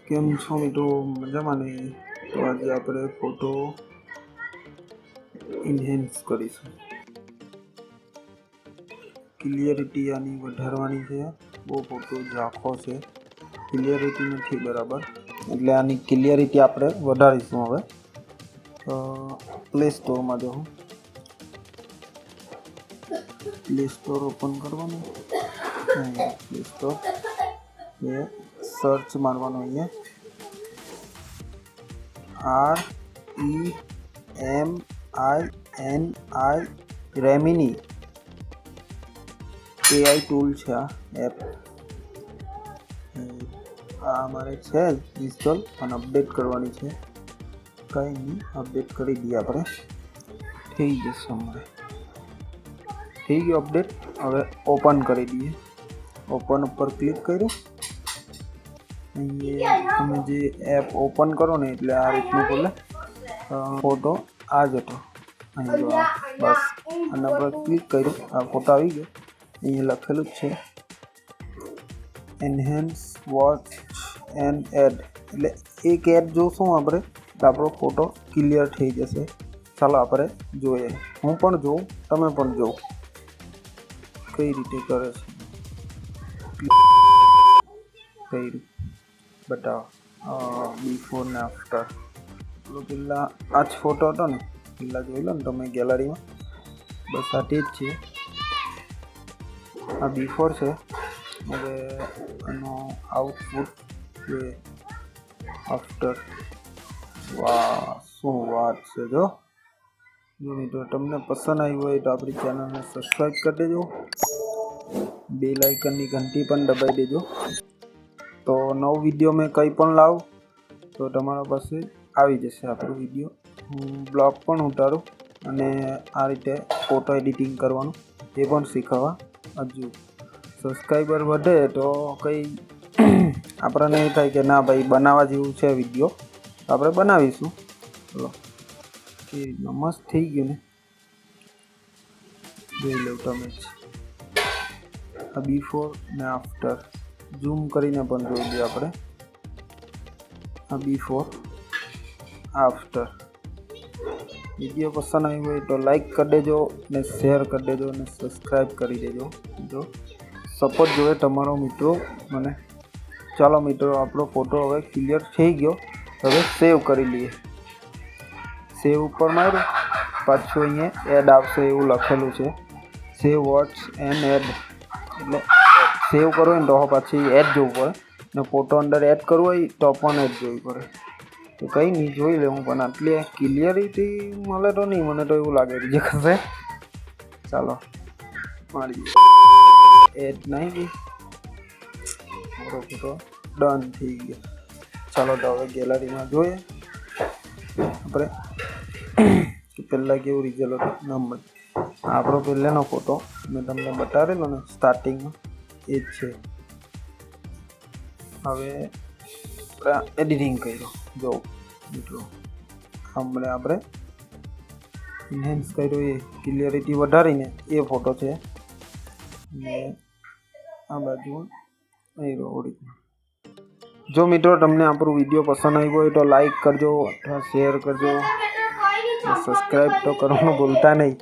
કેમ છો મિત્રો? મજામાં ને? તો આજે આપણે ફોટો ઇન્હેન્સ કરીશું. ક્લિયરિટી આની વધારવાની છે. બહુ ફોટો ઝાંખો છે, ક્લિયરિટી નથી બરાબર, એટલે આની ક્લિયરિટી આપણે વધારીશું. હવે તો પ્લે સ્ટોરમાં જાઉં, પ્લે સ્ટોર ઓપન કરવાનું, પ્લે સ્ટોર એ સર્ચ મારવાનું, REMINI રેમિની AI ટૂલ છે. આ એપ આ અમારે છે ઇન્સ્ટોલ, પણ અપડેટ કરવાની છે. કંઈ નહીં, અપડેટ કરી દઈએ આપણે, થઈ જશે. અમારે થઈ ગયું અપડેટ. હવે ઓપન કરી દઈએ. ઓપન ઉપર ક્લિક કર્યું. અહીંયા તમે જે એપ ઓપન કરો ને એટલે આ રીતનું ખોલે. ફોટો આ જ હતો અહીં જો, બસ આના પર ક્લિક કર્યું, આ ફોટો આવી ગયો. અહીંયા લખેલું જ છે એન્હેન્સ વોચ એન્ડ એડ, એટલે એક એડ જોશું આપણે તો આપણો ફોટો ક્લિયર થઈ જશે. ચાલો આપણે જોઈએ. હું પણ જોઉં, તમે પણ જોઉં કઈ રીતે કરે છે. કર્યું બતાવો બિફોર ને આફ્ટર. પહેલાં આ જ ફોટો હતો ને, પહેલાં જોઈ લો ને તમે ગેલેરીમાં, બસ આ તે જ છે. આ બિફોર છે. હવે આનો આઉટપુટ છે આફ્ટર. વાહ, શું વાત છે! જો મિત્રો, તમને પસંદ આવી હોય તો આપણી ચેનલને સબસ્ક્રાઈબ કરી દેજો, બેલ આઇકનની ઘંટી પણ દબાવી દેજો. તો નવો વિડીયો મેં કંઈ પણ લાવું તો તમારા પાસે આવી જશે આપણો વિડીયો. હું બ્લોગ પણ ઉતારું અને આ રીતે ફોટો એડિટિંગ કરવાનું એ પણ શીખવવા. હજુ સબસ્ક્રાઈબર વધે તો કંઈ આપણને એ થાય કે ના ભાઈ બનાવવા જેવું છે વિડીયો, આપણે બનાવીશું. ચલો, એ મસ્ત થઈ ગયું ને, જોઈ લો તમે જ. આ બિફોર ને આફ્ટર ઝૂમ કરીને પણ જોઈ લઈએ આપણે. આ બિફોર આફ્ટર. વિડીયો પસંદ આવ્યો હોય તો લાઈક કરી દેજો ને શેર કરી દેજો ને સબસ્ક્રાઈબ કરી દેજો. જો સપોર્ટ જોઈએ તમારો મિત્રો મને. ચાલો મિત્રો, આપણો ફોટો હવે ક્લિયર થઈ ગયો. હવે સેવ કરી લઈએ. સેવ ઉપર માર્યું, પાછું અહીંયા એડ આવશે એવું લખેલું છે, સેવ વોટ્સ એન્ડ એડ. એટલે સેવ કરવું હોય ને તો પાછી એડ જોવું પડે, ને ફોટો અંદર એડ કરવું હોય તો પણ એડ જોવી પડે. તો કંઈ નહીં, જોઈ લેવું, પણ આટલી ક્લિયરિટી મળે તો નહીં, મને તો એવું લાગે છે હશે. ચાલો મારી એડ નહીં ગઈ, મારો ફોટો ડન થઈ ગયો. ચાલો તો હવે ગેલેરીમાં જોઈએ આપણે પહેલાં કેવું રિઝલ્ટ હતું. નંબર આપણો પહેલાંનો ફોટો મેં તમને બતાવેલો ને સ્ટાર્ટિંગમાં, એ જ છે. હવે એડિટિંગ કર્યો, જો મિત્રો, હમણાં આપણે ઇન્હેન્સ કર્યો એ ક્લિયરિટી વધારીને એ ફોટો છે. ને આ બાજુ અહીં ઓરિજિનલ. જો મિત્રો, તમને આપણું વિડીયો પસંદ આવ્યો હોય તો લાઈક કરજો અથવા શેર કરજો, સબસ્ક્રાઈબ તો કરવાનું ભૂલતા નહીં.